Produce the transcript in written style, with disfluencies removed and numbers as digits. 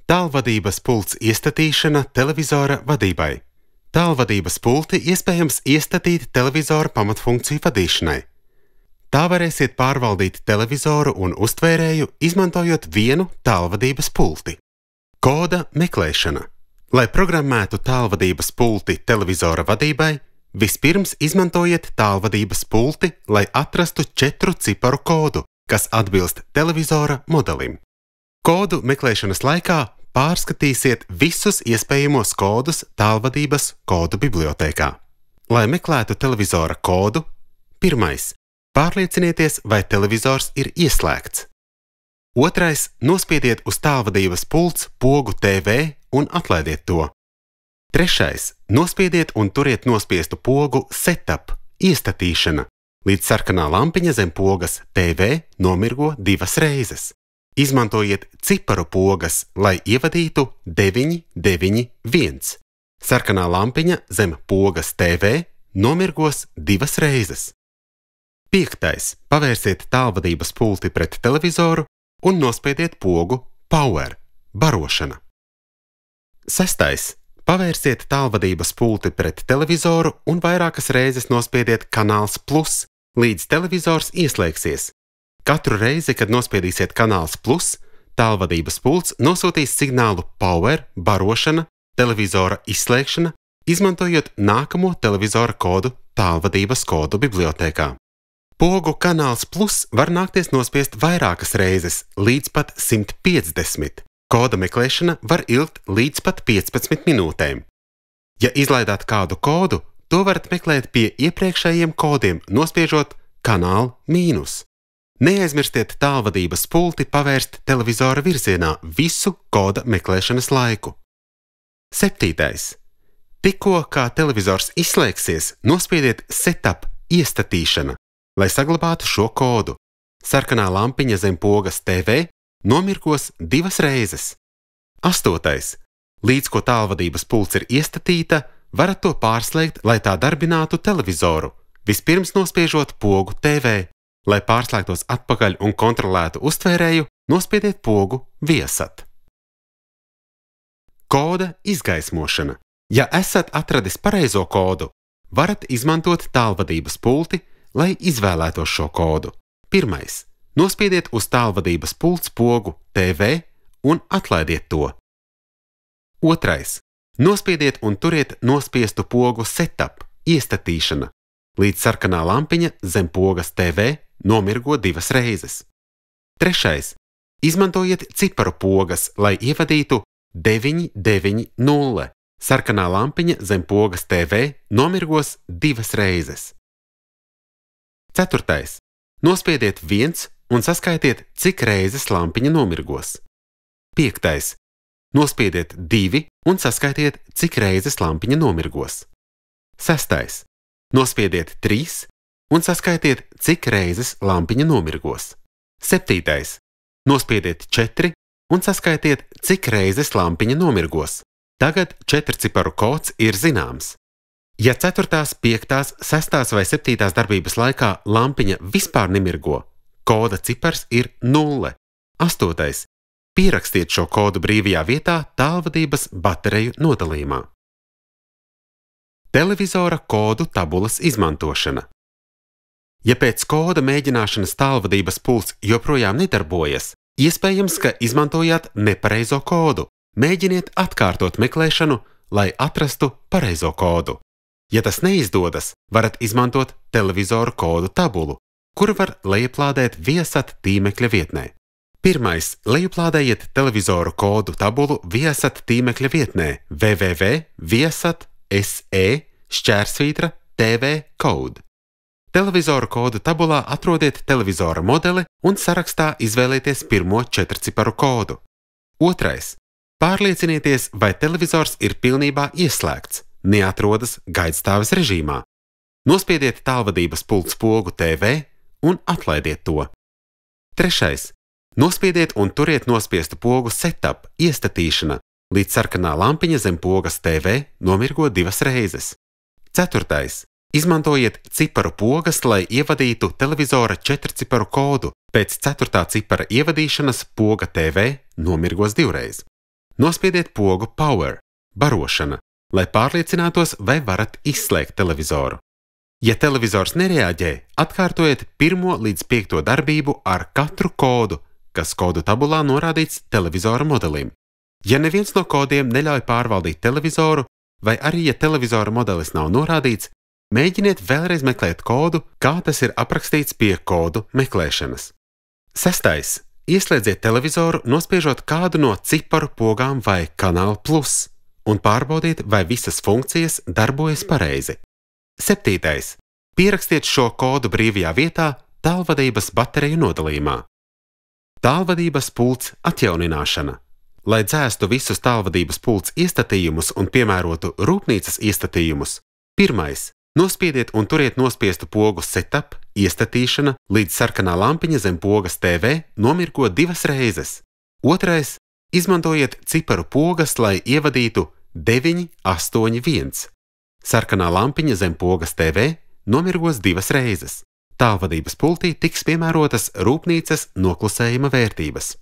Tālvadības pults iestatīšana televizora vadībai. Tālvadības pulti iespējams iestatīt televizora pamatfunkciju vadīšanai. Tā varēsiet pārvaldīt televizoru un uztvērēju, izmantojot vienu tālvadības pulti. Koda meklēšana. Lai programmētu tālvadības pulti televizora vadībai, vispirms izmantojiet tālvadības pulti, lai atrastu 4 ciparu kodu, kas atbilst televizora modelim. Kodu meklēšanas laikā pārskatīsiet visus iespējamos kodus tālvadības kodu bibliotēkā. Lai meklētu televizora kodu, 1. Pārliecinieties, vai televizors ir ieslēgts. 2. Nospiediet uz tālvadības pults pogu TV un atlaidiet to. 3. Nospiediet un turiet nospiestu pogu Setup, iestatīšana, līdz sarkanā lampiņa zem pogas TV nomirgo 2 reizes. Izmantojiet ciparu pogas, lai ievadītu 991. Sarkanā lampiņa zem pogas TV nomirgos 2 reizes. 5. Pavērsiet tālvadības pulti pret televizoru un nospiediet pogu Power, barošana. 6. Pavērsiet tālvadības pulti pret televizoru un vairākas reizes nospiediet kanāls plus, līdz televizors ieslēgsies. Katru reizi, kad nospiedīsiet kanāls plus, tālvadības pults nosūtīs signālu Power, barošana, televizora izslēgšana, izmantojot nākamo televizora kodu tālvadības kodu bibliotēkā. Pogu kanāls plus var nākties nospiest vairākas reizes, līdz pat 150. Koda meklēšana var ilgt līdz pat 15 minūtēm. Ja izlaidāt kādu kodu, to varat meklēt pie iepriekšējiem kodiem, nospiežot kanālu mīnus. Neaizmirstiet tālvadības pulti pavērst televizora virzienā visu koda meklēšanas laiku. 7. Tikko kā televizors izslēgsies, nospiediet Setup, iestatīšana, lai saglabātu šo kodu. Sarkanā lampiņa zem pogas TV nomirgos 2 reizes. 8. Līdz ko tālvadības pults ir iestatīta, varat to pārslēgt, lai tā darbinātu televizoru, vispirms nospiežot pogu TV. Lai pārslēgtos atpakaļ un kontrolētu uztvērēju, nospiediet pogu Viesat. Koda izgaismošana. Ja esat atradis pareizo kodu, varat izmantot tālvadības pulti, lai izvēlētos šo kodu. 1. Nospiediet uz tālvadības pults pogu TV un atlaidiet to. 2. Nospiediet un turiet nospiestu pogu Setup, iestatīšana, līdz sarkanā lampiņa zem pogas TV nomirgo 2 reizes. 3. Izmantojiet ciparu pogas, lai ievadītu 990. Sarkanā lampiņa zem pogas TV nomirgos 2 reizes. 4. Nospiediet 1 un saskaitiet, cik reizes lampiņa nomirgos. 5. Nospiediet 2 un saskaitiet, cik reizes lampiņa nomirgos. 6. Nospiediet 3 un saskaitiet, cik reizes lampiņa nomirgos. 7. Nospiediet 4 un saskaitiet, cik reizes lampiņa nomirgos. Tagad 4 ciparu kods ir zināms. Ja 4., 5., 6. vai 7. darbības laikā lampiņa vispār nemirgo, koda cipars ir 0. 8. Pierakstiet šo kodu brīvajā vietā tālvadības bateriju nodalījumā. Televizora kodu tabulas izmantošana. Ja pēc koda mēģināšanas tālvadības pults joprojām nedarbojas, iespējams, ka izmantojāt nepareizo kodu. Mēģiniet atkārtot meklēšanu, lai atrastu pareizo kodu. Ja tas neizdodas, varat izmantot televizoru kodu tabulu, kuru var lejuplādēt Viasat tīmekļa vietnē. 1. Lejuplādējiet televizoru kodu tabulu Viasat tīmekļa vietnē www.viasat.se/TV code. Televizoru kodu tabulā atrodiet televizora modeli un sarakstā izvēlieties pirmo 4 ciparu kodu. 2. Pārliecinieties, vai televizors ir pilnībā ieslēgts, neatrodas gaidstāves režīmā. Nospiediet tālvadības pults pogu TV un atlaidiet to. 3. Nospiediet un turiet nospiestu pogu Setup, iestatīšana, līdz sarkanā lampiņa zem pogas TV nomirgo 2 reizes. 4. Izmantojiet ciparu pogas, lai ievadītu televizora 4 ciparu kodu. Pēc 4. cipara ievadīšanas poga TV nomirgos 2 reizes. Nospiediet pogu Power, barošana, lai pārliecinātos, vai varat izslēgt televizoru. Ja televizors nereaģē, atkārtojiet 1. līdz 5. darbību ar katru kodu, kas kodu tabulā norādīts televizora modelim. Ja neviens no kodiem neļauj pārvaldīt televizoru, vai arī, ja televizora modelis nav norādīts, mēģiniet vēlreiz meklēt kodu, kā tas ir aprakstīts pie kodu meklēšanas. 6. Ieslēdziet televizoru, nospiežot kādu no ciparu pogām vai kanālu plus, un pārbaudiet, vai visas funkcijas darbojas pareizi. 7. Pierakstiet šo kodu brīvajā vietā tālvadības bateriju nodalījumā. Tālvadības pults atjaunināšana. Lai dzēstu visus tālvadības pults iestatījumus un piemērotu rūpnīcas iestatījumus, 1. Nospiediet un turiet nospiestu pogu Setup, iestatīšana, līdz sarkanā lampiņa zem pogas TV nomirgo 2 reizes. 2. Izmantojiet ciparu pogas, lai ievadītu 981. Sarkanā lampiņa zem pogas TV nomirgos 2 reizes. Tālvadības pultī tiks piemērotas rūpnīcas noklusējuma vērtības.